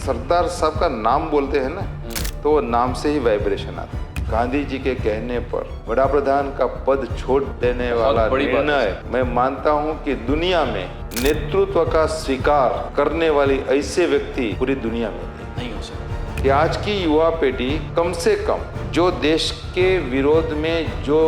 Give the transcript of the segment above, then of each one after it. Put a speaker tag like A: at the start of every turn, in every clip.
A: सरदार साहब का नाम बोलते हैं ना तो वो नाम से ही वाइब्रेशन आता है। गांधी जी के कहने पर वड़ा प्रधान का पद छोड़ देने वाला निर्णय मैं मानता हूं कि दुनिया में नेतृत्व का स्वीकार करने वाली ऐसे व्यक्ति पूरी दुनिया में नहीं हो सकते। कि आज की युवा पीढ़ी कम से कम जो देश के विरोध में जो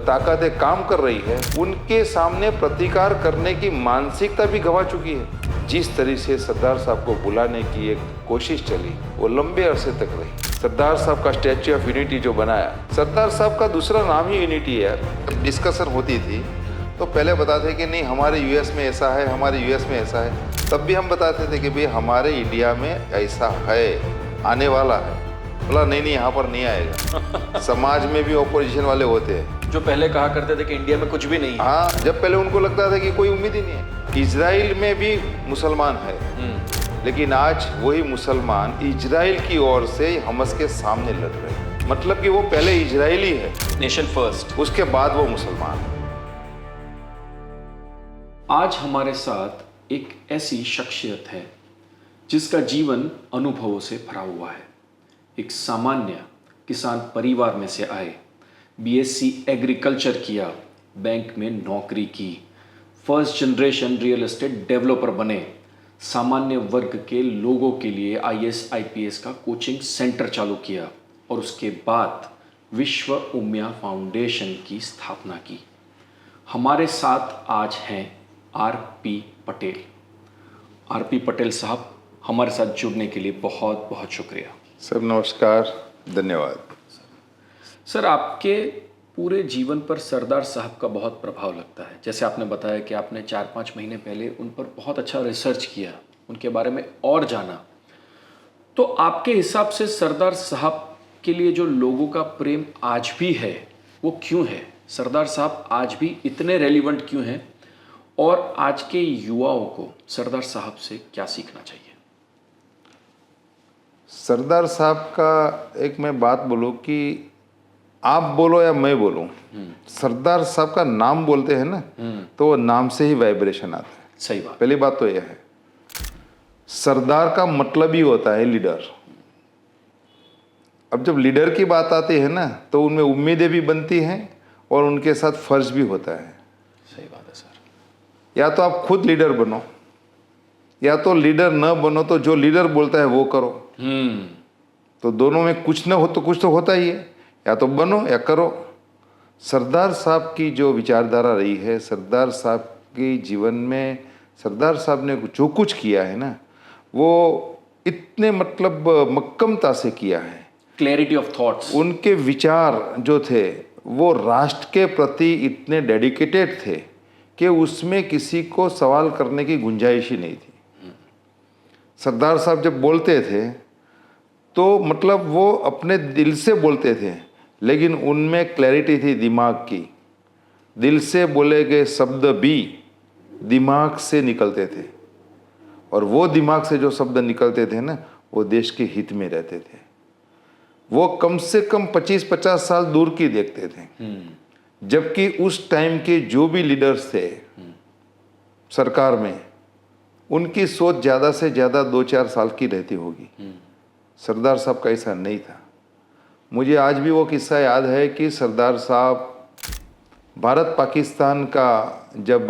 A: ताकतें काम कर रही है उनके सामने प्रतिकार करने की मानसिकता भी गंवा चुकी है। जिस तरह से सरदार साहब को बुलाने की एक कोशिश चली वो लंबे अरसे तक रही। सरदार साहब का स्टैच्यू ऑफ यूनिटी जो बनाया, सरदार साहब का दूसरा नाम ही यूनिटी है। जब डिस्कशन होती थी तो पहले बताते कि नहीं हमारे यूएस में ऐसा है, हमारे यूएस में ऐसा है। तब भी हम बताते थे कि भाई हमारे इंडिया में ऐसा है, आने वाला है। बोला नहीं नहीं यहाँ पर नहीं आएगा। समाज में भी ऑपोजिशन वाले होते हैं
B: जो पहले कहा करते थे कि इंडिया में कुछ भी नहीं है।
A: हाँ, जब पहले उनको लगता था कि कोई उम्मीद ही नहीं है। इजराइल में भी मुसलमान है, लेकिन आज वही मुसलमान इजराइल की ओर से हमास के सामने लड़ रहे हैं। मतलब कि वो पहले इजरायली है,
B: नेशन फर्स्ट,
A: उसके बाद वो मुसलमान है।
C: आज हमारे साथ एक ऐसी शख्सियत है जिसका जीवन अनुभवों से भरा हुआ है। एक सामान्य किसान परिवार में से आए, बीएससी एग्रीकल्चर किया, बैंक में नौकरी की, first generation real estate developer बने, सामान्य वर्ग के लोगों के लिए आईएएस आईपीएस का कोचिंग सेंटर चालू किया और उसके बाद विश्व उम्या फाउंडेशन की स्थापना की। हमारे साथ आज हैं आरपी पटेल। आरपी पटेल साहब, हमारे साथ जुड़ने के लिए बहुत बहुत शुक्रिया।
A: सर नमस्कार, धन्यवाद।
C: सर, आपके पूरे जीवन पर सरदार साहब का बहुत प्रभाव लगता है। जैसे आपने बताया कि आपने 4-5 महीने पहले उन पर बहुत अच्छा रिसर्च किया, उनके बारे में और जाना। तो आपके हिसाब से सरदार साहब के लिए जो लोगों का प्रेम आज भी है वो क्यों है? सरदार साहब आज भी इतने रेलिवेंट क्यों हैं और आज के युवाओं को सरदार साहब से क्या सीखना चाहिए?
A: सरदार साहब का एक मैं बात बोलूं कि आप बोलो या मैं बोलूं, सरदार साहब का नाम बोलते हैं ना तो वो नाम से ही वाइब्रेशन आता है।
C: सही बात।
A: पहली बात तो यह है, सरदार का मतलब ही होता है लीडर। अब जब लीडर की बात आती है ना तो उनमें उम्मीदें भी बनती हैं और उनके साथ फर्ज भी होता है।
C: सही बात है सर।
A: या तो आप खुद लीडर बनो या तो लीडर न बनो, तो जो लीडर बोलता है वो करो। तो दोनों में कुछ न हो तो कुछ तो होता ही है, या तो बनो या करो। सरदार साहब की जो विचारधारा रही है, सरदार साहब के जीवन में सरदार साहब ने जो कुछ किया है ना वो इतने मतलब मक्कमता से किया है।
C: Clarity of thoughts.
A: उनके विचार जो थे वो राष्ट्र के प्रति इतने डेडिकेटेड थे कि उसमें किसी को सवाल करने की गुंजाइश ही नहीं थी। सरदार साहब जब बोलते थे तो मतलब वो अपने दिल से बोलते थे, लेकिन उनमें क्लैरिटी थी दिमाग की। दिल से बोले गए शब्द भी दिमाग से निकलते थे और वो दिमाग से जो शब्द निकलते थे ना वो देश के हित में रहते थे। वो कम से कम 25-50 साल दूर की देखते थे, जबकि उस टाइम के जो भी लीडर्स थे सरकार में उनकी सोच ज़्यादा से ज़्यादा 2-4 साल की रहती होगी। सरदार साहब का ऐसा नहीं था। मुझे आज भी वो किस्सा याद है कि सरदार साहब भारत पाकिस्तान का जब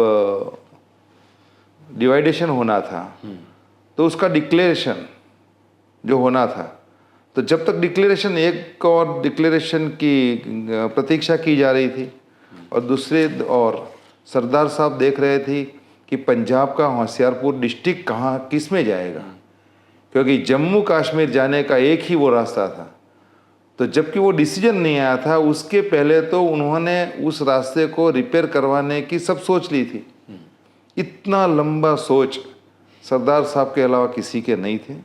A: डिवाइडेशन होना था तो उसका डिक्लेरेशन जो होना था, तो जब तक डिक्लेरेशन एक और डिक्लेरेशन की प्रतीक्षा की जा रही थी और दूसरे और सरदार साहब देख रहे थे कि पंजाब का होशियारपुर डिस्ट्रिक्ट कहाँ किस में जाएगा, क्योंकि जम्मू कश्मीर जाने का एक ही वो रास्ता था। तो जबकि वो डिसीजन नहीं आया था उसके पहले तो उन्होंने उस रास्ते को रिपेयर करवाने की सब सोच ली थी। इतना लंबा सोच सरदार साहब के अलावा किसी के नहीं थे।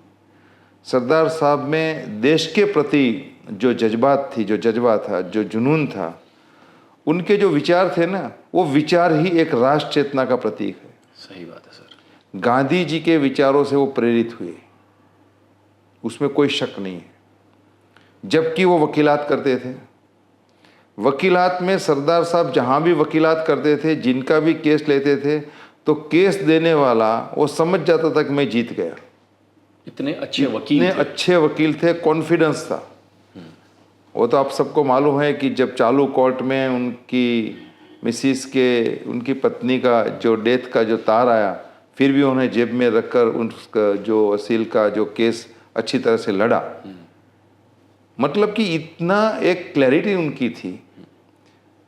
A: सरदार साहब में देश के प्रति जो जज्बात थी, जो जज्बा था, जो जुनून था, उनके जो विचार थे ना वो विचार ही एक राष्ट्र चेतना का प्रतीक है।
C: सही बात है सर।
A: गांधी जी के विचारों से वो प्रेरित हुए, उसमें कोई शक नहीं है। जबकि वो वकीलात करते थे, वकीलात में सरदार साहब जहाँ भी वकीलात करते थे, जिनका भी केस लेते थे, तो केस देने वाला वो समझ जाता था कि मैं जीत गया।
C: इतने अच्छे वकील
A: इतने
C: थे।
A: अच्छे वकील थे, कॉन्फिडेंस था। वो तो आप सबको मालूम है कि जब चालू कोर्ट में उनकी मिसिस के, उनकी पत्नी का जो डेथ का जो तार आया, फिर भी उन्हें जेब में रखकर उसका जो असील का जो केस अच्छी तरह से लड़ा। मतलब कि इतना एक क्लैरिटी उनकी थी।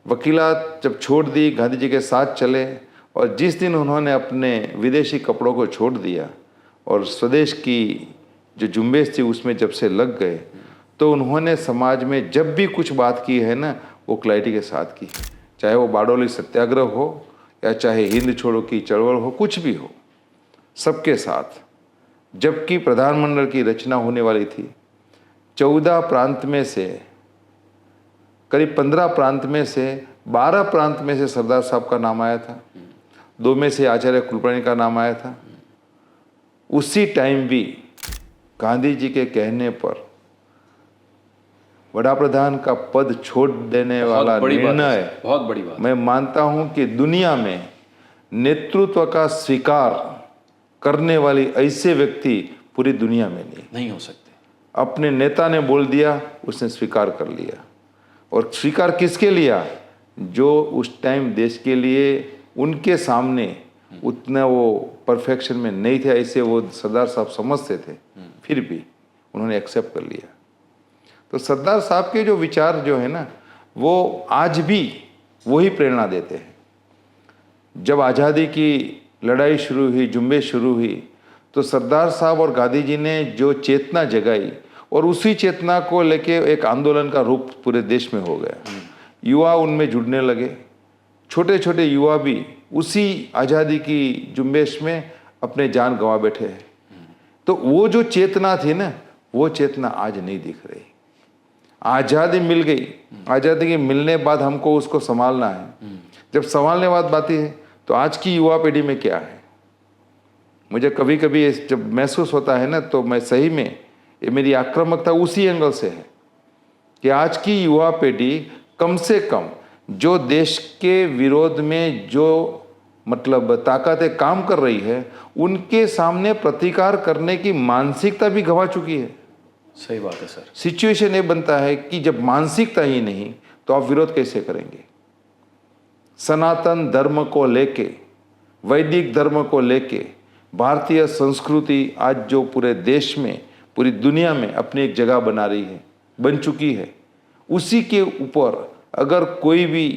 A: वकीलात जब छोड़ दी, गांधी जी के साथ चले, और जिस दिन उन्होंने अपने विदेशी कपड़ों को छोड़ दिया और स्वदेश की जो झुंबेश थी उसमें जब से लग गए, तो उन्होंने समाज में जब भी कुछ बात की है ना, वो क्लैरिटी के साथ की। चाहे वो बारडोली सत्याग्रह हो या चाहे हिंद छोड़ो की चळवळ हो, कुछ भी हो, सबके साथ। जबकि प्रधानमंडल की रचना होने वाली थी, 14 प्रांत में से करीब 15 प्रांत में से 12 प्रांत में से सरदार साहब का नाम आया था, 2 में से आचार्य कुलकर्णी का नाम आया था। उसी टाइम भी गांधी जी के कहने पर वड़ा प्रधान का पद छोड़ देने वाला
C: बहुत बड़ी बात है
A: निर्णय,
C: सर, बहुत बड़ी बात।
A: मैं मानता हूं कि दुनिया में नेतृत्व का स्वीकार करने वाली ऐसे व्यक्ति पूरी दुनिया में नहीं
C: हो सकते।
A: अपने नेता ने बोल दिया, उसने स्वीकार कर लिया। और स्वीकार किसके लिया? जो उस टाइम देश के लिए उनके सामने उतना वो परफेक्शन में नहीं थे, ऐसे वो सरदार साहब समझते थे, फिर भी उन्होंने एक्सेप्ट कर लिया। तो सरदार साहब के जो विचार जो है ना, वो आज भी वही प्रेरणा देते हैं। जब आज़ादी की लड़ाई शुरू हुई, जुम्बेश शुरू हुई, तो सरदार साहब और गांधी जी ने जो चेतना जगाई, और उसी चेतना को लेके एक आंदोलन का रूप पूरे देश में हो गया। युवा उनमें जुड़ने लगे, छोटे छोटे युवा भी उसी आज़ादी की जुम्बेश में अपने जान गंवा बैठे हैं। तो वो जो चेतना थी ना, वो चेतना आज नहीं दिख रही। आज़ादी मिल गई, आज़ादी के मिलने बाद हमको उसको संभालना है। जब संभालने बात आती है, तो आज की युवा पीढ़ी में क्या है? मुझे कभी कभी जब महसूस होता है ना, तो मैं सही में, ये मेरी आक्रामकता उसी एंगल से है कि आज की युवा पीढ़ी कम से कम जो देश के विरोध में जो मतलब ताकतें काम कर रही है, उनके सामने प्रतिकार करने की मानसिकता भी गंवा चुकी है।
C: सही बात है सर।
A: सिचुएशन ये बनता है कि जब मानसिकता ही नहीं, तो आप विरोध कैसे करेंगे? सनातन धर्म को लेके, वैदिक धर्म को लेके भारतीय संस्कृति आज जो पूरे देश में, पूरी दुनिया में अपनी एक जगह बना रही है, बन चुकी है, उसी के ऊपर अगर कोई भी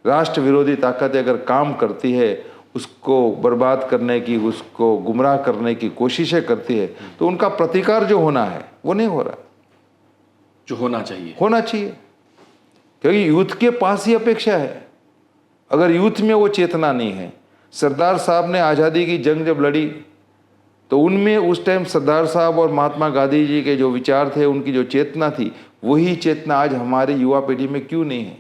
A: राष्ट्र विरोधी ताकतें अगर काम करती है, उसको बर्बाद करने की, उसको गुमराह करने की कोशिशें करती है, तो उनका प्रतिकार जो होना है वो नहीं हो रहा,
C: जो होना चाहिए
A: क्योंकि यूथ के पास ही अपेक्षा है। अगर यूथ में वो चेतना नहीं है, सरदार साहब ने आज़ादी की जंग जब लड़ी, तो उनमें उस टाइम सरदार साहब और महात्मा गांधी जी के जो विचार थे, उनकी जो चेतना थी, वही चेतना आज हमारी युवा पीढ़ी में क्यों नहीं है?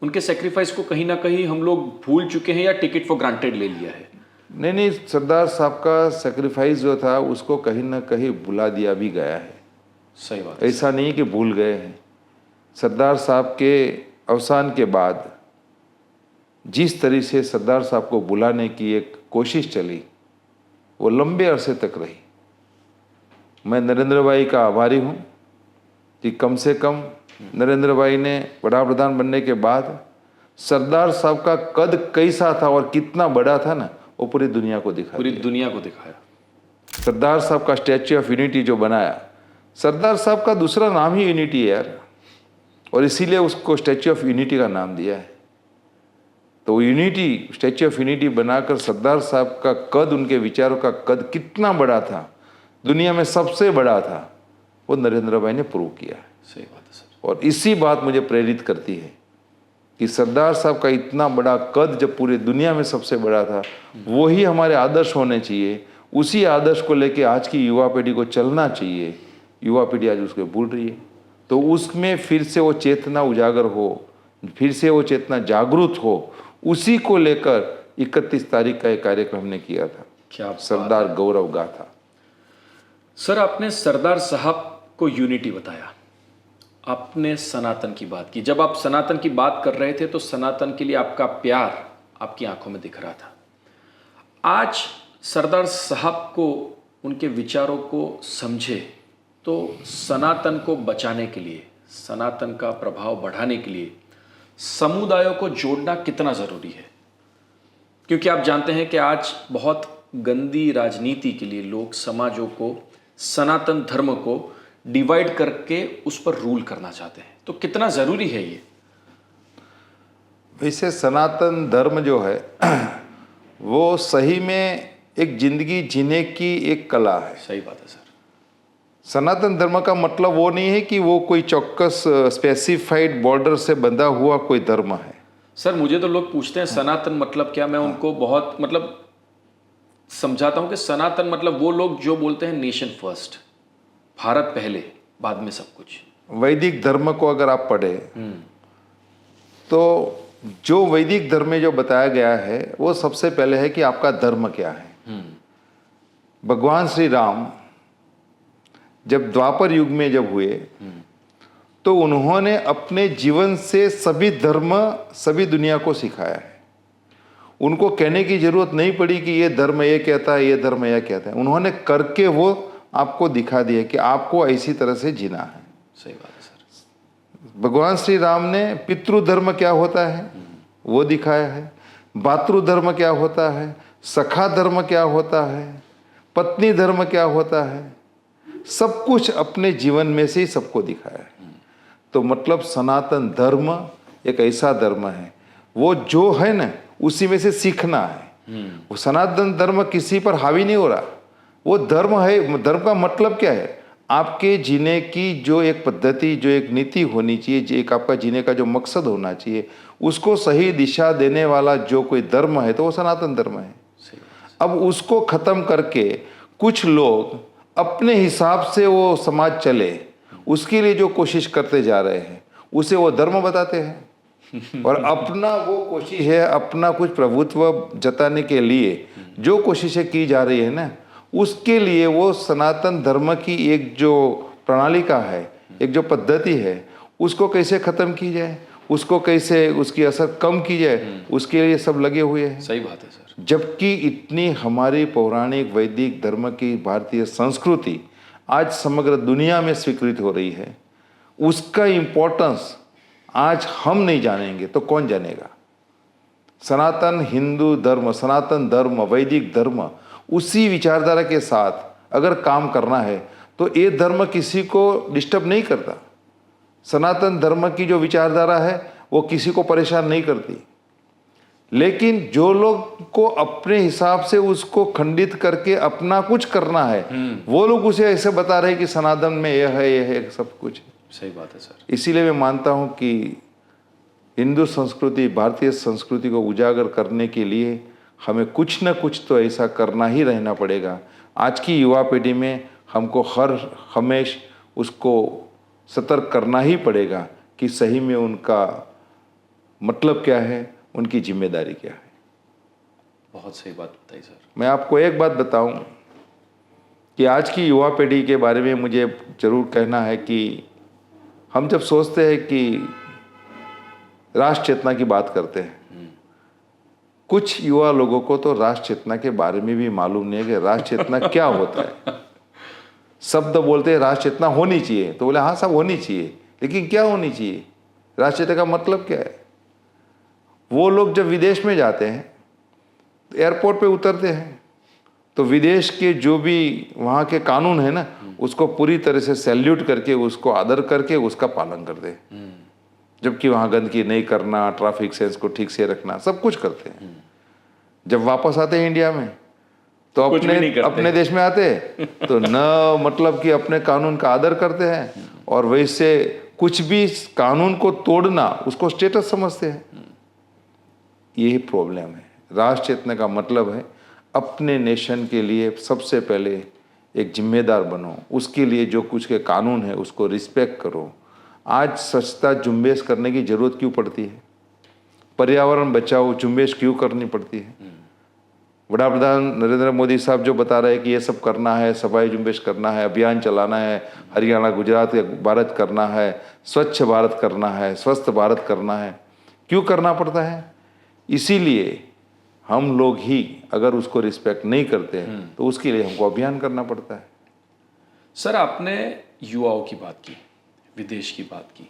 C: उनके सेक्रीफाइस को कहीं ना कहीं हम लोग भूल चुके हैं या टिकट फॉर ग्रांटेड ले लिया है?
A: नहीं, सरदार साहब का सेक्रीफाइस जो था, उसको कहीं ना कहीं भुला दिया भी गया है।
C: सही बात है।
A: ऐसा नहीं कि भूल गए हैं। सरदार साहब के अवसान के बाद जिस तरह से सरदार साहब को बुलाने की एक कोशिश चली, वो लंबे अरसे तक रही। मैं नरेंद्र भाई का आभारी हूँ कि कम से कम नरेंद्र भाई ने वड़ा प्रधान बनने के बाद सरदार साहब का कद कैसा था और कितना बड़ा था ना, वो पूरी दुनिया को दिखाया। सरदार साहब का स्टैच्यू ऑफ यूनिटी जो बनाया, सरदार साहब का दूसरा नाम ही यूनिटी है यार, और इसीलिए उसको स्टैच्यू ऑफ यूनिटी का नाम दिया है। तो यूनिटी, स्टैच्यू ऑफ यूनिटी बनाकर सरदार साहब का कद, उनके विचारों का कद कितना बड़ा था, दुनिया में सबसे बड़ा था, वो नरेंद्र भाई ने प्रूव किया है।
C: सही बात है सर।
A: और इसी बात मुझे प्रेरित करती है कि सरदार साहब का इतना बड़ा कद जब पूरी दुनिया में सबसे बड़ा था, वही हमारे आदर्श होने चाहिए। उसी आदर्श को लेके आज की युवा पीढ़ी को चलना चाहिए। युवा पीढ़ी आज उसको भूल रही है, तो उसमें फिर से वो चेतना उजागर हो, फिर से वो चेतना जागरूक हो, उसी को लेकर 31 तारीख का एक कार्यक्रम हमने किया था,
C: क्या
A: सरदार गौरव गाथा।
C: सर, आपने सरदार साहब को यूनिटी बताया, आपने सनातन की बात की। जब आप सनातन की बात कर रहे थे, तो सनातन के लिए आपका प्यार आपकी आंखों में दिख रहा था। आज सरदार साहब को उनके विचारों को समझे तो सनातन को बचाने के लिए, सनातन का प्रभाव बढ़ाने के लिए समुदायों को जोड़ना कितना ज़रूरी है? क्योंकि आप जानते हैं कि आज बहुत गंदी राजनीति के लिए लोग समाजों को, सनातन धर्म को डिवाइड करके उस पर रूल करना चाहते हैं। तो कितना ज़रूरी है ये?
A: वैसे सनातन धर्म जो है वो सही में एक जिंदगी जीने की एक कला है।
C: सही बात है सर।
A: सनातन धर्म का मतलब वो नहीं है कि वो कोई चौक्कस स्पेसिफाइड बॉर्डर से बंधा हुआ कोई धर्म है।
C: सर मुझे तो लोग पूछते हैं सनातन मतलब क्या, मैं उनको बहुत समझाता हूं कि सनातन मतलब वो लोग जो बोलते हैं नेशन फर्स्ट, भारत पहले बाद में सब कुछ।
A: वैदिक धर्म को अगर आप पढ़े तो जो वैदिक धर्म में जो बताया गया है वो सबसे पहले है कि आपका धर्म क्या है। भगवान श्री राम जब द्वापर युग में जब हुए तो उन्होंने अपने जीवन से सभी धर्म सभी दुनिया को सिखाया है। उनको कहने की जरूरत नहीं पड़ी कि ये धर्म ये कहता है, ये धर्म यह कहता है। उन्होंने करके वो आपको दिखा दिया कि आपको ऐसी तरह से जीना है।
C: सही बात है सर।
A: भगवान श्री राम ने पितृधर्म क्या होता है वो दिखाया है, भातृधर्म क्या होता है, सखा धर्म क्या होता है, पत्नी धर्म क्या होता है, सब कुछ अपने जीवन में से ही सबको दिखाया है। तो मतलब सनातन धर्म एक ऐसा धर्म है वो जो है ना उसी में से सीखना है। वो सनातन धर्म किसी पर हावी नहीं हो रहा, वो धर्म है। धर्म का मतलब क्या है? आपके जीने की जो एक पद्धति, जो एक नीति होनी चाहिए, जो एक आपका जीने का जो मकसद होना चाहिए, उसको सही दिशा देने वाला जो कोई धर्म है तो वो सनातन धर्म है। अब उसको खत्म करके कुछ लोग अपने हिसाब से वो समाज चले उसके लिए जो कोशिश करते जा रहे हैं उसे वो धर्म बताते हैं। और अपना वो कोशिश है, अपना कुछ प्रभुत्व जताने के लिए जो कोशिशें की जा रही है ना, उसके लिए वो सनातन धर्म की एक जो प्रणाली का है, एक जो पद्धति है, उसको कैसे खत्म की जाए, उसको कैसे उसकी असर कम की जाए, उसके लिए सब लगे हुए हैं।
C: सही बात है सर।
A: जबकि इतनी हमारी पौराणिक वैदिक धर्म की भारतीय संस्कृति आज समग्र दुनिया में स्वीकृत हो रही है, उसका इम्पोर्टेंस आज हम नहीं जानेंगे तो कौन जानेगा? सनातन हिंदू धर्म, सनातन धर्म, वैदिक धर्म, उसी विचारधारा के साथ अगर काम करना है तो ये धर्म किसी को डिस्टर्ब नहीं करता। सनातन धर्म की जो विचारधारा है वो किसी को परेशान नहीं करती। लेकिन जो लोग को अपने हिसाब से उसको खंडित करके अपना कुछ करना है वो लोग उसे ऐसे बता रहे कि सनातन में यह है सब कुछ।
C: सही बात है सर।
A: इसीलिए मैं मानता हूं कि हिंदू संस्कृति, भारतीय संस्कृति को उजागर करने के लिए हमें कुछ न कुछ तो ऐसा करना ही रहना पड़ेगा। आज की युवा पीढ़ी में हमको हर हमेशा उसको सतर्क करना ही पड़ेगा कि सही में उनका मतलब क्या है, उनकी जिम्मेदारी क्या है।
C: बहुत सही बात बताई सर।
A: मैं आपको एक बात बताऊं कि आज की युवा पीढ़ी के बारे में मुझे जरूर कहना है कि हम जब सोचते हैं कि राष्ट्र चेतना की बात करते हैं, कुछ युवा लोगों को तो राष्ट्र चेतना के बारे में भी मालूम नहीं है कि राष्ट्र चेतना क्या होता है। शब्द बोलते हैं राष्ट्र चेतना होनी चाहिए, तो बोले हाँ साहब होनी चाहिए, लेकिन क्या होनी चाहिए? राष्ट्र चेतना का मतलब क्या है? वो लोग जब विदेश में जाते हैं तो एयरपोर्ट पे उतरते हैं तो विदेश के जो भी वहाँ के कानून है ना उसको पूरी तरह से सैल्यूट करके, उसको आदर करके उसका पालन करते हैं। जबकि वहाँ गंदगी नहीं करना, ट्रैफिक सेंस को ठीक से रखना, सब कुछ करते हैं। जब वापस आते हैं इंडिया में तो अपने देश में आते तो न मतलब कि अपने कानून का आदर करते हैं और वैसे कुछ भी कानून को तोड़ना उसको स्टेटस समझते हैं। यही प्रॉब्लम है। राष्ट्र चेतना का मतलब है अपने नेशन के लिए सबसे पहले एक जिम्मेदार बनो, उसके लिए जो कुछ के कानून है उसको रिस्पेक्ट करो। आज स्वच्छता झुंबेश करने की जरूरत क्यों पड़ती है? पर्यावरण बचाओ झुंबेश क्यों करनी पड़ती है? बड़ा प्रधान नरेंद्र मोदी साहब जो बता रहे हैं कि ये सब करना है, सफाई झुंबेश करना है, अभियान चलाना है, हरियाणा गुजरात भारत करना है, स्वच्छ भारत करना है, स्वस्थ भारत करना है, क्यों करना पड़ता है? इसीलिए हम लोग ही अगर उसको रिस्पेक्ट नहीं करते हैं तो उसके लिए हमको अभियान करना पड़ता है।
C: सर, आपने युवाओं की बात की, विदेश की बात की।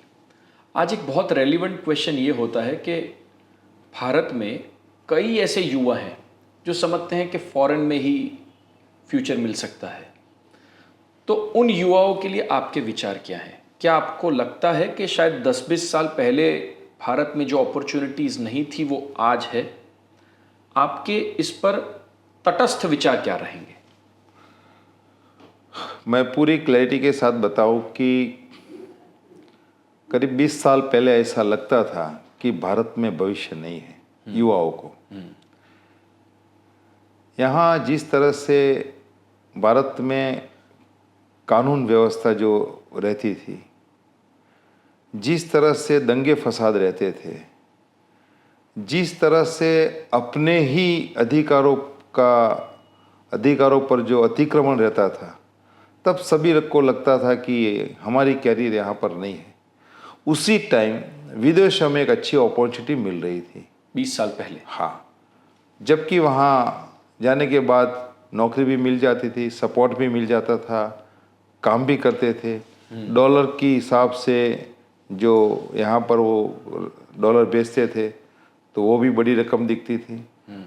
C: आज एक बहुत रेलिवेंट क्वेश्चन ये होता है कि भारत में कई ऐसे युवा हैं जो समझते हैं कि फॉरेन में ही फ्यूचर मिल सकता है। तो उन युवाओं के लिए आपके विचार क्या हैं? क्या आपको लगता है कि शायद 10-20 साल पहले भारत में जो अपॉर्चुनिटीज़ नहीं थी वो आज है? आपके इस पर तटस्थ विचार क्या रहेंगे?
A: मैं पूरी क्लैरिटी के साथ बताऊं कि करीब 20 साल पहले ऐसा लगता था कि भारत में भविष्य नहीं है युवाओं को। यहाँ जिस तरह से भारत में कानून व्यवस्था जो रहती थी, जिस तरह से दंगे फसाद रहते थे, जिस तरह से अपने ही अधिकारों पर जो अतिक्रमण रहता था, तब सभी को लगता था कि हमारी कैरियर यहाँ पर नहीं है। उसी टाइम विदेशों में एक अच्छी अपॉर्चुनिटी मिल रही थी
C: 20 साल पहले।
A: हाँ, जबकि वहाँ जाने के बाद नौकरी भी मिल जाती थी, सपोर्ट भी मिल जाता था, काम भी करते थे। डॉलर की हिसाब से जो यहाँ पर वो डॉलर बेचते थे तो वो भी बड़ी रकम दिखती थी।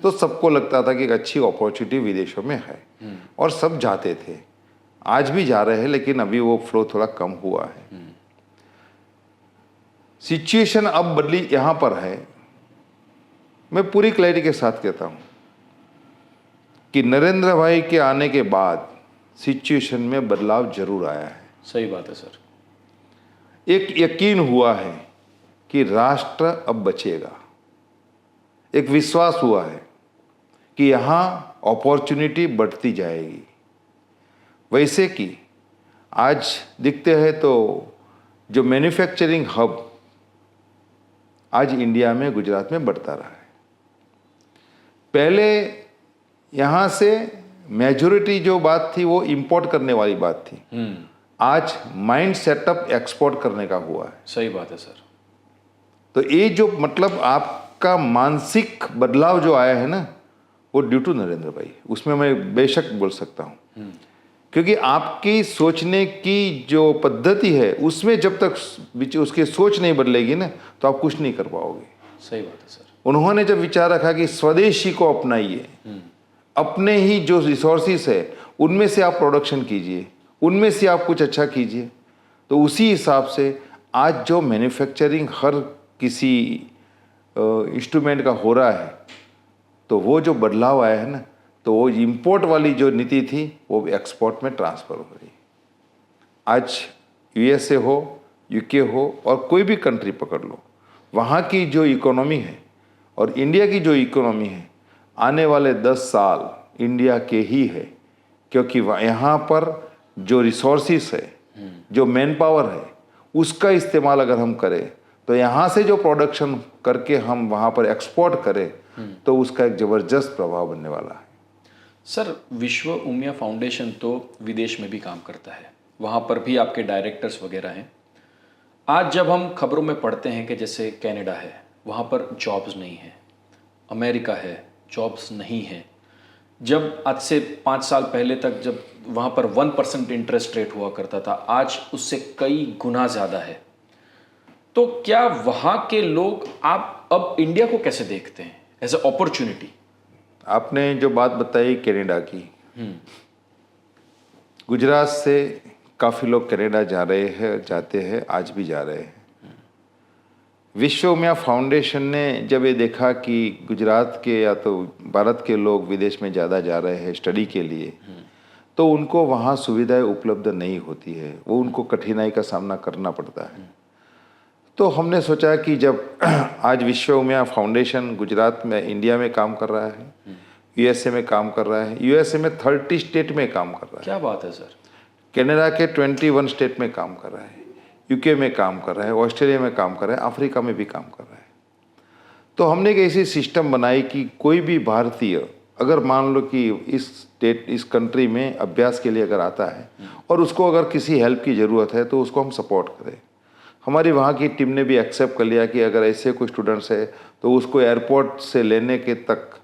A: तो सबको लगता था कि एक अच्छी अपॉर्चुनिटी विदेशों में है और सब जाते थे। आज भी जा रहे हैं, लेकिन अभी वो फ्लो थोड़ा कम हुआ है। सिचुएशन अब बदली यहाँ पर है। मैं पूरी क्लैरिटी के साथ कहता हूँ कि नरेंद्र भाई के आने के बाद सिचुएशन में बदलाव जरूर आया है।
C: सही बात है सर।
A: एक यकीन हुआ है कि राष्ट्र अब बचेगा। एक विश्वास हुआ है कि यहाँ अपॉर्चुनिटी बढ़ती जाएगी। वैसे कि आज दिखते हैं तो जो मैन्युफैक्चरिंग हब आज इंडिया में, गुजरात में बढ़ता रहा है। पहले यहाँ से मेजॉरिटी जो बात थी वो इंपोर्ट करने वाली बात थी। आज माइंड सेटअप एक्सपोर्ट करने का हुआ है।
C: सही बात है सर।
A: तो ये जो मतलब आपका मानसिक बदलाव जो आया है ना, वो ड्यू टू नरेंद्र भाई, उसमें मैं बेशक बोल सकता हूँ। क्योंकि आपकी सोचने की जो पद्धति है उसमें जब तक उसकी सोच नहीं बदलेगी ना तो आप कुछ नहीं कर पाओगे।
C: सही बात है सर।
A: उन्होंने जब विचार रखा कि स्वदेशी को अपनाइए, अपने ही जो रिसोर्सेस है उनमें से आप प्रोडक्शन कीजिए, उनमें से आप कुछ अच्छा कीजिए, तो उसी हिसाब से आज जो मैन्युफैक्चरिंग हर किसी इंस्ट्रूमेंट का हो रहा है, तो वो जो बदलाव आया है ना, तो वो इंपोर्ट वाली जो नीति थी वो एक्सपोर्ट में ट्रांसफ़र हो रही है। आज यूएसए हो, यूके हो और कोई भी कंट्री पकड़ लो, वहाँ की जो इकोनॉमी है और इंडिया की जो इकोनॉमी है, आने वाले 10 साल इंडिया के ही है। क्योंकि यहाँ पर जो रिसोर्सेस है, जो मैन पावर है, उसका इस्तेमाल अगर हम करें तो यहाँ से जो प्रोडक्शन करके हम वहाँ पर एक्सपोर्ट करें तो उसका एक ज़बरदस्त प्रभाव बनने वाला है।
C: सर, विश्व उमिया फाउंडेशन तो विदेश में भी काम करता है, वहाँ पर भी आपके डायरेक्टर्स वगैरह हैं। आज जब हम खबरों में पढ़ते हैं कि जैसे कनाडा है, वहाँ पर जॉब्स नहीं है, अमेरिका है, जॉब्स नहीं है। जब आज से 5 साल पहले तक जब वहाँ पर 1% इंटरेस्ट रेट हुआ करता था, आज उससे कई गुना ज़्यादा है। तो क्या वहाँ के लोग, आप अब इंडिया को कैसे देखते हैं एज ए अपॉर्चुनिटी?
A: आपने जो बात बताई कनाडा की, गुजरात से काफ़ी लोग कनाडा जा रहे हैं, जाते हैं, आज भी जा रहे हैं। विश्व उमिया फाउंडेशन ने जब ये देखा कि गुजरात के या तो भारत के लोग विदेश में ज़्यादा जा रहे हैं स्टडी के लिए, तो उनको वहाँ सुविधाएं उपलब्ध नहीं होती है, वो उनको कठिनाई का सामना करना पड़ता है। तो हमने सोचा कि जब आज विश्व उमिया फाउंडेशन गुजरात में, इंडिया में काम कर रहा है, यूएसए में काम कर रहा है, यूएसए में 30 स्टेट में काम कर रहा है।
C: क्या बात है सर।
A: कनाडा के 21 स्टेट में काम कर रहा है, यूके में काम कर रहा है, ऑस्ट्रेलिया में काम कर रहा है, अफ्रीका में भी काम कर रहा है। तो हमने एक ऐसी सिस्टम बनाई कि कोई भी भारतीय अगर मान लो कि इस कंट्री में अभ्यास के लिए अगर आता है और उसको अगर किसी हेल्प की ज़रूरत है तो उसको हम सपोर्ट करें। हमारी वहाँ की टीम ने भी एक्सेप्ट कर लिया कि अगर ऐसे कोई स्टूडेंट्स है तो उसको एयरपोर्ट से लेने के तक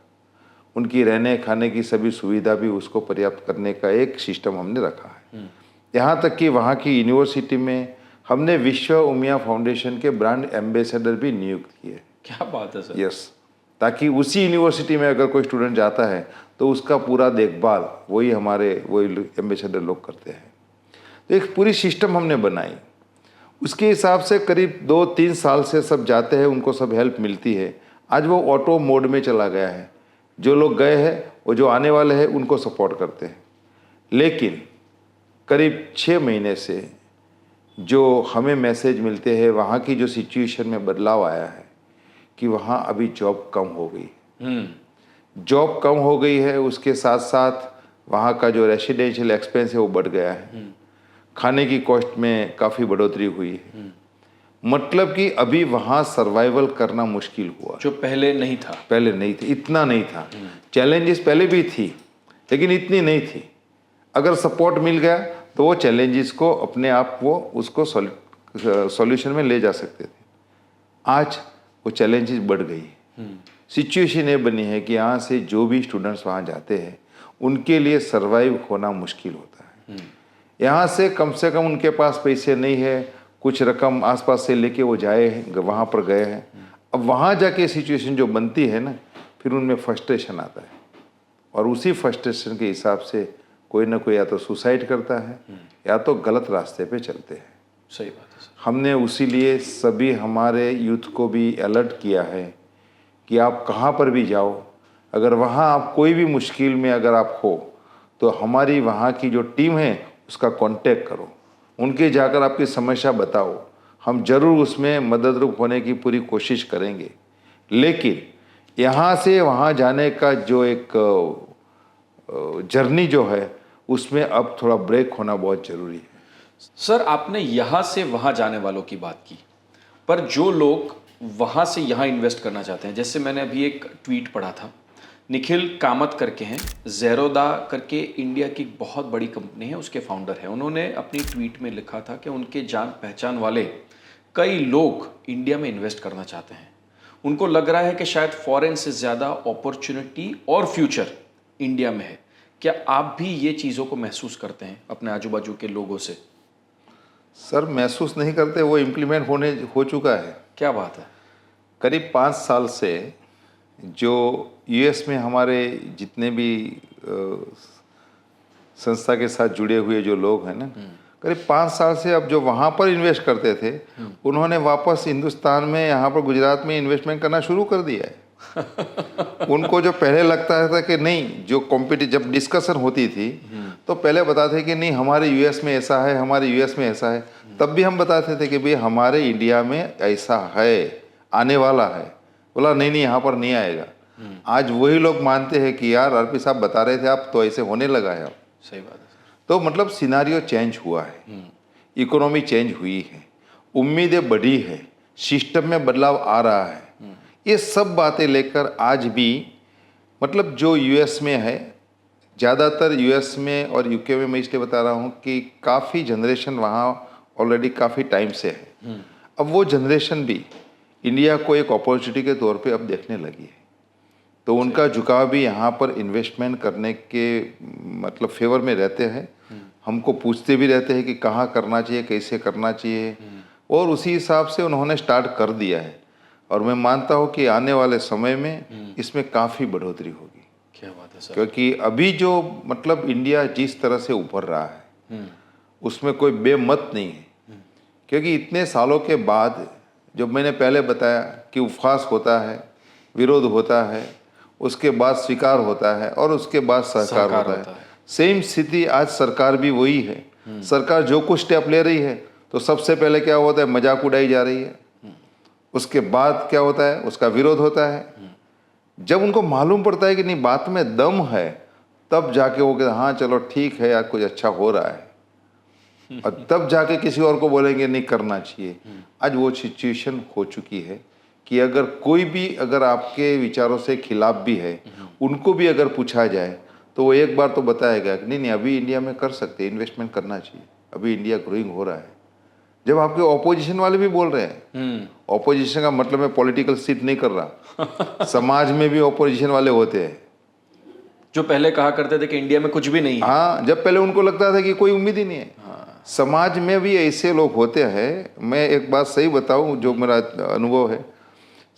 A: उनकी रहने खाने की सभी सुविधा भी उसको पर्याप्त करने का एक सिस्टम हमने रखा है। यहाँ तक कि वहाँ की यूनिवर्सिटी में हमने विश्व उमिया फाउंडेशन के ब्रांड एम्बेसडर भी नियुक्त किए।
C: क्या बात है सर।
A: यस, ताकि उसी यूनिवर्सिटी में अगर कोई स्टूडेंट जाता है तो उसका पूरा देखभाल वही एम्बेसडर लोग करते हैं। तो एक पूरी सिस्टम हमने बनाई, उसके हिसाब से करीब 2-3 साल से सब जाते हैं, उनको सब हेल्प मिलती है। आज वो ऑटो मोड में चला गया है, जो लोग गए हैं वो जो आने वाले हैं उनको सपोर्ट करते हैं। लेकिन करीब 6 महीने से जो हमें मैसेज मिलते हैं, वहाँ की जो सिचुएशन में बदलाव आया है कि वहाँ अभी जॉब कम हो गई। जॉब कम हो गई है, उसके साथ साथ वहाँ का जो रेसिडेंशियल एक्सपेंस है वो बढ़ गया है। खाने की कॉस्ट में काफ़ी बढ़ोतरी हुई है। मतलब कि अभी वहाँ सर्वाइवल करना मुश्किल हुआ,
C: जो पहले नहीं था।
A: पहले नहीं थी, इतना नहीं था। चैलेंजेस पहले भी थी लेकिन इतनी नहीं थी। अगर सपोर्ट मिल गया तो वो चैलेंजेस को अपने आप वो उसको सॉल्यूशन में ले जा सकते थे। आज वो चैलेंजेस बढ़ गई। सिचुएशन ये बनी है कि यहाँ से जो भी स्टूडेंट्स वहाँ जाते हैं उनके लिए सर्वाइव होना मुश्किल होता है। यहाँ से कम उनके पास पैसे नहीं है, कुछ रकम आसपास से लेके वो जाए हैं, वहाँ पर गए हैं। अब वहाँ जाके सिचुएशन जो बनती है ना, फिर उनमें फ्रस्ट्रेशन आता है और उसी फ्रस्ट्रेशन के हिसाब से कोई ना कोई या तो सुसाइड करता है या तो गलत रास्ते पे चलते हैं।
C: सही बात है सर।
A: हमने उसी लिए सभी हमारे यूथ को भी अलर्ट किया है कि आप कहाँ पर भी जाओ, अगर वहाँ आप कोई भी मुश्किल में अगर आप हो तो हमारी वहाँ की जो टीम है उसका कांटेक्ट करो, उनके जाकर आपकी समस्या बताओ। हम जरूर उसमें मददरूप होने की पूरी कोशिश करेंगे। लेकिन यहाँ से वहाँ जाने का जो एक जर्नी जो है उसमें अब थोड़ा ब्रेक होना बहुत ज़रूरी है।
C: सर, आपने यहाँ से वहाँ जाने वालों की बात की, पर जो लोग वहाँ से यहाँ इन्वेस्ट करना चाहते हैं, जैसे मैंने अभी एक ट्वीट पढ़ा था, निखिल कामत करके हैं, ज़ेरोदा करके इंडिया की बहुत बड़ी कंपनी है, उसके फाउंडर हैं। उन्होंने अपनी ट्वीट में लिखा था कि उनके जान पहचान वाले कई लोग इंडिया में इन्वेस्ट करना चाहते हैं। उनको लग रहा है कि शायद फॉरेन से ज़्यादा अपॉर्चुनिटी और फ्यूचर इंडिया में है। क्या आप भी ये चीज़ों को महसूस करते हैं अपने आजू बाजू के लोगों से?
A: सर, महसूस नहीं करते, वो इम्प्लीमेंट हो चुका है।
C: क्या बात है।
A: करीब 5 साल से जो यूएस में हमारे जितने भी संस्था के साथ जुड़े हुए जो लोग हैं ना, करीब 5 साल से अब जो वहाँ पर इन्वेस्ट करते थे उन्होंने वापस हिंदुस्तान में यहाँ पर गुजरात में इन्वेस्टमेंट करना शुरू कर दिया है। उनको जो पहले लगता था कि नहीं, जो जब डिस्कशन होती थी तो पहले बताते कि नहीं हमारे यूएस में ऐसा है, हमारे यूएस में ऐसा है। तब भी हम बताते थे कि भाई हमारे इंडिया में ऐसा है, आने वाला है। बोला नहीं यहाँ पर नहीं आएगा। आज वही लोग मानते हैं कि यार आरपी साहब बता रहे थे, आप तो ऐसे होने लगा है। अब
C: सही बात है सर।
A: तो मतलब सिनारियो चेंज हुआ है, इकोनॉमी चेंज हुई है, उम्मीदें बढ़ी है, सिस्टम में बदलाव आ रहा है। ये सब बातें लेकर आज भी मतलब जो यूएस में है, ज़्यादातर यूएस में और यूके में मैं इसलिए बता रहा हूँ कि काफ़ी जनरेशन वहाँ ऑलरेडी काफ़ी टाइम से है। अब वो जनरेशन भी इंडिया को एक अपॉर्चुनिटी के तौर पे अब देखने लगी है, तो उनका झुकाव भी यहाँ पर इन्वेस्टमेंट करने के मतलब फेवर में रहते हैं। हमको पूछते भी रहते हैं कि कहाँ करना चाहिए, कैसे करना चाहिए, और उसी हिसाब से उन्होंने स्टार्ट कर दिया है। और मैं मानता हूँ कि आने वाले समय में इसमें काफ़ी बढ़ोतरी होगी।
C: क्या बात है सर।
A: क्योंकि अभी जो मतलब इंडिया जिस तरह से उभर रहा है उसमें कोई बेमत नहीं है। क्योंकि इतने सालों के बाद, जो मैंने पहले बताया कि उपहास होता है, विरोध होता है, उसके बाद स्वीकार होता है और उसके बाद सहकार होता है। सेम स्थिति आज सरकार भी वही है। सरकार जो कुछ स्टेप ले रही है तो सबसे पहले क्या होता है, मजाक उड़ाई जा रही है। उसके बाद क्या होता है, उसका विरोध होता है। जब उनको मालूम पड़ता है कि नहीं बात में दम है, तब जाके वो कहते हाँ चलो ठीक है यार, कुछ अच्छा हो रहा है, और तब जाके किसी और को बोलेंगे नहीं करना चाहिए। आज वो सिचुएशन हो चुकी है कि अगर कोई भी अगर आपके विचारों से खिलाफ भी है, उनको भी अगर पूछा जाए तो वो एक बार तो बताएगा कि नहीं अभी इंडिया में कर सकते हैं, इन्वेस्टमेंट करना चाहिए, अभी इंडिया ग्रोइंग हो रहा है। जब आपके ऑपोजिशन वाले भी बोल रहे हैं, ऑपोजिशन का मतलब मैं पॉलिटिकल सीट नहीं कर रहा, समाज में भी ऑपोजिशन वाले होते हैं,
B: जो पहले कहा करते थे कि इंडिया में कुछ भी नहीं है।
A: हाँ, जब पहले उनको लगता था कि कोई उम्मीद ही नहीं है। समाज में भी ऐसे लोग होते हैं। मैं एक बात सही बताऊं, जो मेरा अनुभव है,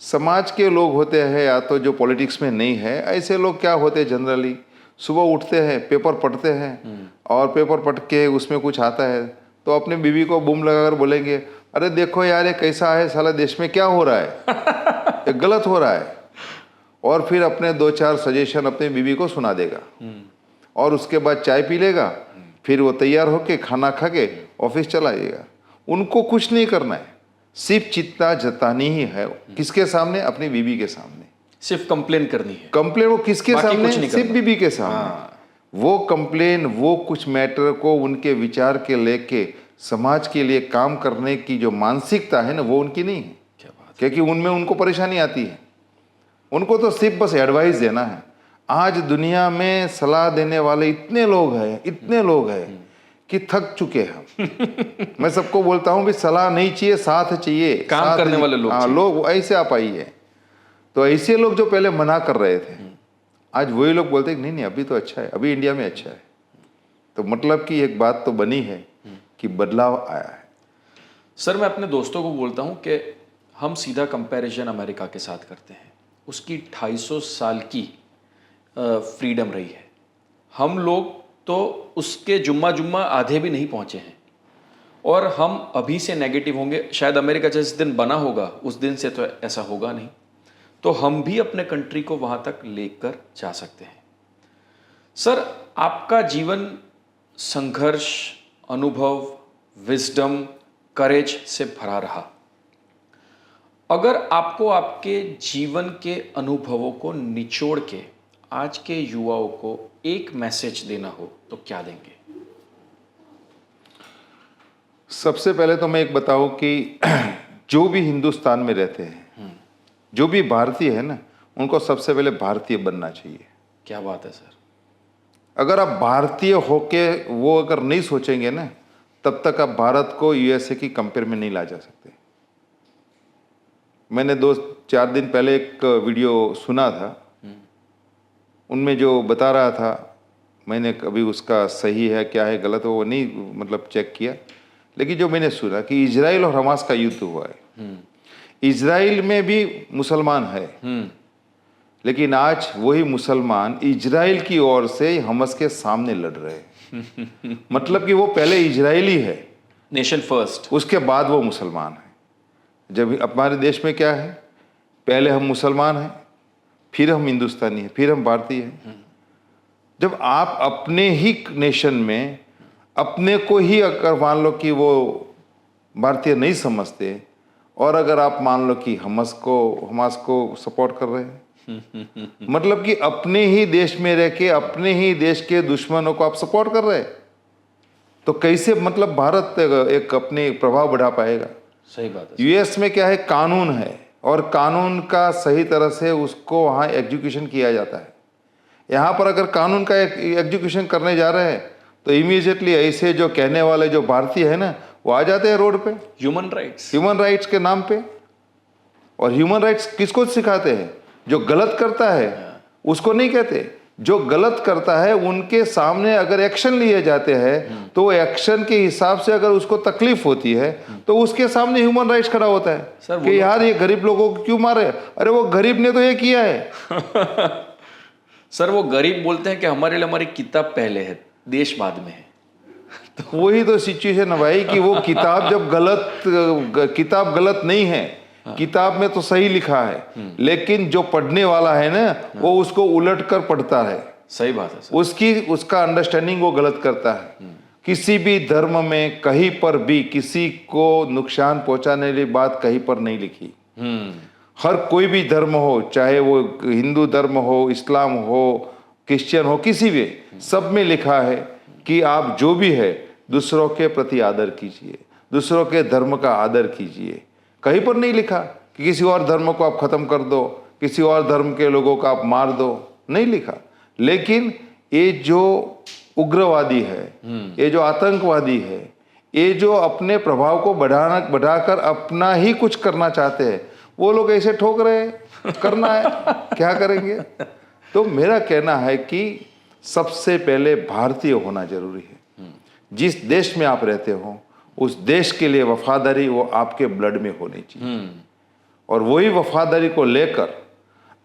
A: समाज के लोग होते हैं या तो जो पॉलिटिक्स में नहीं है, ऐसे लोग क्या होते हैं जनरली, सुबह उठते हैं, पेपर पढ़ते हैं और पेपर पढ़ के उसमें कुछ आता है तो अपने बीवी को बूम लगाकर बोलेंगे, अरे देखो यार ये कैसा है, साला देश में क्या हो रहा है, ये गलत हो रहा है। और फिर अपने 2-4 सजेशन अपने बीवी को सुना देगा और उसके बाद चाय पी लेगा, फिर वो तैयार होके खाना खा के ऑफिस चला जाएगा। उनको कुछ नहीं करना है, सिर्फ चिंता जतानी ही है। किसके सामने? अपनी बीवी के सामने।
B: सिर्फ कंप्लेन करनी है।
A: कंप्लेन वो किसके
B: बाकी
A: सामने?
B: कुछ नहीं
A: सिर्फ
B: करना।
A: बीवी के सामने। वो कंप्लेन, वो कुछ मैटर को उनके विचार के लेके समाज के लिए काम करने की जो मानसिकता है ना, वो उनकी नहीं है।
B: क्या बात।
A: क्योंकि उनमें उनको परेशानी आती है। उनको तो सिर्फ बस एडवाइस देना है। आज दुनिया में सलाह देने वाले इतने लोग हैं कि थक चुके हैं हम। मैं सबको बोलता हूँ भी सलाह नहीं चाहिए, साथ चाहिए,
B: काम
A: साथ
B: करने वाले लोग
A: हाँ,
B: चाहिए।
A: लोग ऐसे आप आइए। तो ऐसे लोग जो पहले मना कर रहे थे, आज वही लोग बोलते हैं नहीं नहीं अभी तो अच्छा है, अभी इंडिया में अच्छा है। तो मतलब कि एक बात तो बनी है कि बदलाव आया है।
B: सर, मैं अपने दोस्तों को बोलता हूँ कि हम सीधा कंपैरिजन अमेरिका के साथ करते हैं। उसकी 250 साल की फ्रीडम रही है। हम लोग तो उसके जुम्मा आधे भी नहीं पहुँचे हैं और हम अभी से नेगेटिव होंगे। शायद अमेरिका जिस दिन बना होगा उस दिन से तो ऐसा होगा नहीं, तो हम भी अपने कंट्री को वहाँ तक लेकर जा सकते हैं। सर, आपका जीवन संघर्ष, अनुभव, विजडम, करेज से भरा रहा। अगर आपको आपके जीवन के अनुभवों को निचोड़ के आज के युवाओं को एक मैसेज देना हो तो क्या देंगे?
A: सबसे पहले तो मैं एक बताऊं कि जो भी हिंदुस्तान में रहते हैं, जो भी भारतीय है ना, उनको सबसे पहले भारतीय बनना चाहिए।
B: क्या बात है सर।
A: अगर आप भारतीय होके वो अगर नहीं सोचेंगे ना, तब तक आप भारत को यूएसए की कंपेयर में नहीं ला जा सकते। मैंने 2-4 दिन पहले एक वीडियो सुना था, उनमें जो बता रहा था, मैंने कभी उसका सही है क्या है गलत है वो नहीं मतलब चेक किया, लेकिन जो मैंने सुना कि इजराइल और हमास का युद्ध हुआ है। इजराइल में भी मुसलमान है, लेकिन आज वही मुसलमान इजराइल की ओर से हमास के सामने लड़ रहे हैं। मतलब कि वो पहले इजरायली है,
B: नेशन फर्स्ट,
A: उसके बाद वो मुसलमान है। जब हमारे देश में क्या है, पहले हम मुसलमान हैं, फिर हम हिंदुस्तानी हैं, फिर हम भारतीय हैं। जब आप अपने ही नेशन में अपने को ही अगर मान लो कि वो भारतीय नहीं समझते और अगर आप मान लो कि हमास को सपोर्ट कर रहे हैं, मतलब कि अपने ही देश में रह के अपने ही देश के दुश्मनों को आप सपोर्ट कर रहे हैं, तो कैसे मतलब भारत एक अपने प्रभाव बढ़ा पाएगा?
B: सही बात है।
A: यूएस में क्या है, कानून है और कानून का सही तरह से उसको वहाँ एग्जीक्यूशन किया जाता है। यहाँ पर अगर कानून का एग्जीक्यूशन करने जा रहे हैं तो इमीडिएटली ऐसे जो कहने वाले जो भारतीय है ना, वो आ जाते हैं रोड पे
B: ह्यूमन राइट्स
A: के नाम पे। और ह्यूमन राइट्स किसको सिखाते हैं? जो गलत करता है उसको नहीं कहते, जो गलत करता है उनके सामने अगर एक्शन लिए जाते हैं तो वो एक्शन के हिसाब से अगर उसको तकलीफ होती है तो उसके सामने ह्यूमन राइट्स खड़ा होता है
B: सर,
A: कि यार ये गरीब लोगों को क्यों मारे? अरे वो गरीब ने तो ये किया है।
B: सर, वो गरीब बोलते हैं कि हमारे लिए हमारी किताब पहले है, देश बाद में है।
A: तो वही तो सिचुएशन है भाई कि वो किताब जब किताब गलत नहीं है, किताब में तो सही लिखा है, लेकिन जो पढ़ने वाला है ना वो उसको उलट कर पढ़ता है।
B: सही बात है सर।
A: उसका अंडरस्टैंडिंग वो गलत करता है। किसी भी धर्म में कहीं पर भी किसी को नुकसान पहुंचाने वाली बात कहीं पर नहीं लिखी। हर कोई भी धर्म हो, चाहे वो हिंदू धर्म हो, इस्लाम हो, क्रिश्चियन हो, किसी भी, सब में लिखा है कि आप जो भी है दूसरों के प्रति आदर कीजिए, दूसरों के धर्म का आदर कीजिए। कहीं पर नहीं लिखा कि किसी और धर्म को आप खत्म कर दो, किसी और धर्म के लोगों को आप मार दो, नहीं लिखा। लेकिन ये जो उग्रवादी है, ये जो आतंकवादी है, ये जो अपने प्रभाव को बढ़ाकर अपना ही कुछ करना चाहते हैं, वो लोग ऐसे ठोक रहे हैं। करना है क्या करेंगे? तो मेरा कहना है कि सबसे पहले भारतीय होना जरूरी है। जिस देश में आप रहते हो उस देश के लिए वफादारी वो आपके ब्लड में होनी चाहिए, और वही वफादारी को लेकर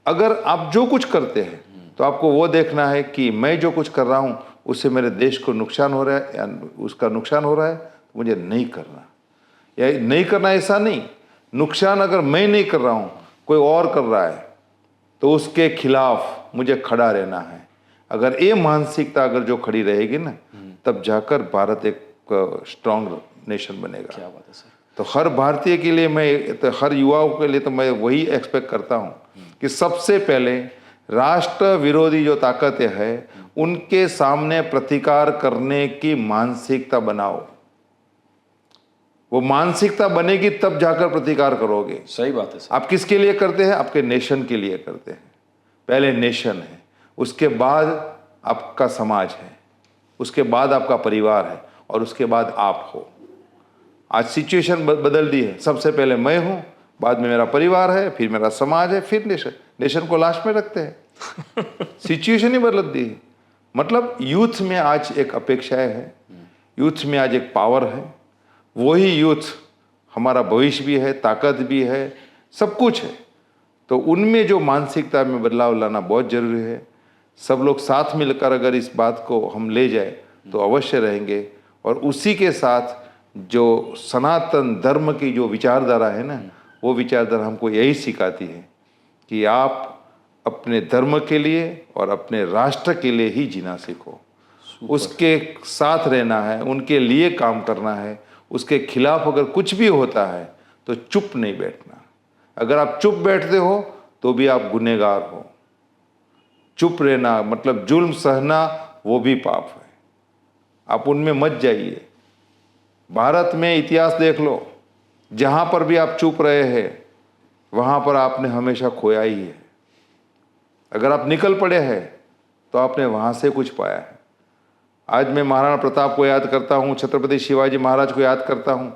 A: अगर आप जो कुछ करते हैं तो आपको वो देखना है कि मैं जो कुछ कर रहा हूँ उससे मेरे देश को नुकसान हो रहा है या उसका नुकसान हो रहा है, तो मुझे नहीं करना, या नहीं करना ऐसा नहीं, नुकसान अगर मैं नहीं कर रहा हूँ कोई और कर रहा है तो उसके खिलाफ मुझे खड़ा रहना है। अगर ये मानसिकता अगर जो खड़ी रहेगी ना, तब जाकर भारत एक स्ट्रांग नेशन बनेगा।
B: क्या बात है सर।
A: तो हर भारतीय के लिए मैं, तो हर युवाओं के लिए तो मैं वही एक्सपेक्ट करता हूँ कि सबसे पहले राष्ट्र विरोधी जो ताकतें हैं उनके सामने प्रतिकार करने की मानसिकता बनाओ। वो मानसिकता बनेगी तब जाकर प्रतिकार करोगे।
B: सही बात है सर।
A: आप किसके लिए करते हैं? आपके नेशन के लिए करते हैं। पहले नेशन है, उसके बाद आपका समाज है, उसके बाद आपका परिवार है, और उसके बाद आप हो। आज सिचुएशन बदल दी है, सबसे पहले मैं हूं, बाद में मेरा परिवार है, फिर मेरा समाज है, फिर नेशन। नेशन को लास्ट में रखते हैं। सिचुएशन ही बदल दी है। मतलब यूथ में आज एक अपेक्षाएं है, यूथ में आज एक पावर है। वही यूथ हमारा भविष्य भी है, ताकत भी है, सब कुछ है। तो उनमें जो मानसिकता में बदलाव लाना बहुत जरूरी है। सब लोग साथ मिलकर अगर इस बात को हम ले जाए तो अवश्य रहेंगे। और उसी के साथ जो सनातन धर्म की जो विचारधारा है ना, वो विचारधारा हमको यही सिखाती है कि आप अपने धर्म के लिए और अपने राष्ट्र के लिए ही जीना सीखो। उसके साथ रहना है, उनके लिए काम करना है। उसके खिलाफ अगर कुछ भी होता है तो चुप नहीं बैठना। अगर आप चुप बैठते हो तो भी आप गुनहगार हो। चुप रहना मतलब जुल्म सहना, वो भी पाप है। आप उनमें मत जाइए। भारत में इतिहास देख लो, जहां पर भी आप चुप रहे हैं वहां पर आपने हमेशा खोया ही है। अगर आप निकल पड़े हैं तो आपने वहां से कुछ पाया है। आज मैं महाराणा प्रताप को याद करता हूँ, छत्रपति शिवाजी महाराज को याद करता हूँ।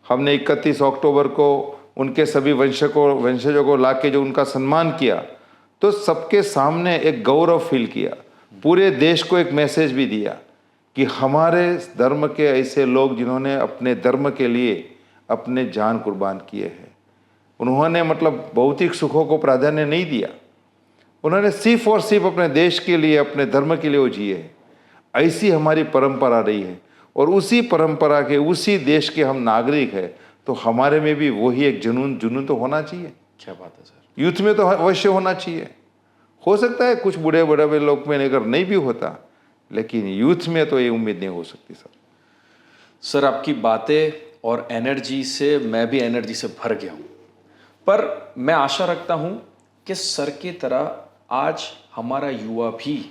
A: हमने 31 अक्टूबर को उनके सभी वंशजों को लाके जो उनका सम्मान किया, तो सबके सामने एक गौरव फील किया। पूरे देश को एक मैसेज भी दिया कि हमारे धर्म के ऐसे लोग जिन्होंने अपने धर्म के लिए अपने जान कुर्बान किए हैं। उन्होंने मतलब भौतिक सुखों को प्राधान्य नहीं दिया, उन्होंने सिर्फ और सिर्फ अपने देश के लिए, अपने धर्म के लिए वो जिए हैं। ऐसी हमारी परंपरा रही है, और उसी परंपरा के, उसी देश के हम नागरिक हैं, तो हमारे में भी वही एक जुनून तो होना चाहिए।
B: क्या बात है सर।
A: यूथ में तो अवश्य होना चाहिए। हो सकता है कुछ बड़े लोग में अगर नहीं भी होता, लेकिन यूथ में तो ये उम्मीद नहीं हो सकती सर।
B: सर आपकी बातें और एनर्जी से मैं भी एनर्जी से भर गया हूँ। पर मैं आशा रखता हूँ कि सर की तरह आज हमारा युवा भी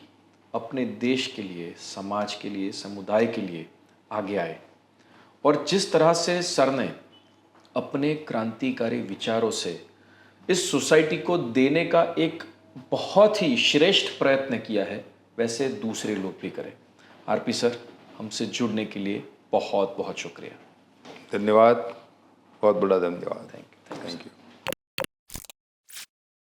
B: अपने देश के लिए, समाज के लिए, समुदाय के लिए आगे आए। और जिस तरह से सर ने अपने क्रांतिकारी विचारों से इस सोसाइटी को देने का एक बहुत ही श्रेष्ठ प्रयत्न किया है, वैसे दूसरे लोग भी करें। आरपी सर, हमसे जुड़ने के लिए बहुत बहुत शुक्रिया।
A: धन्यवाद, बहुत बड़ा धन्यवाद। Thank you.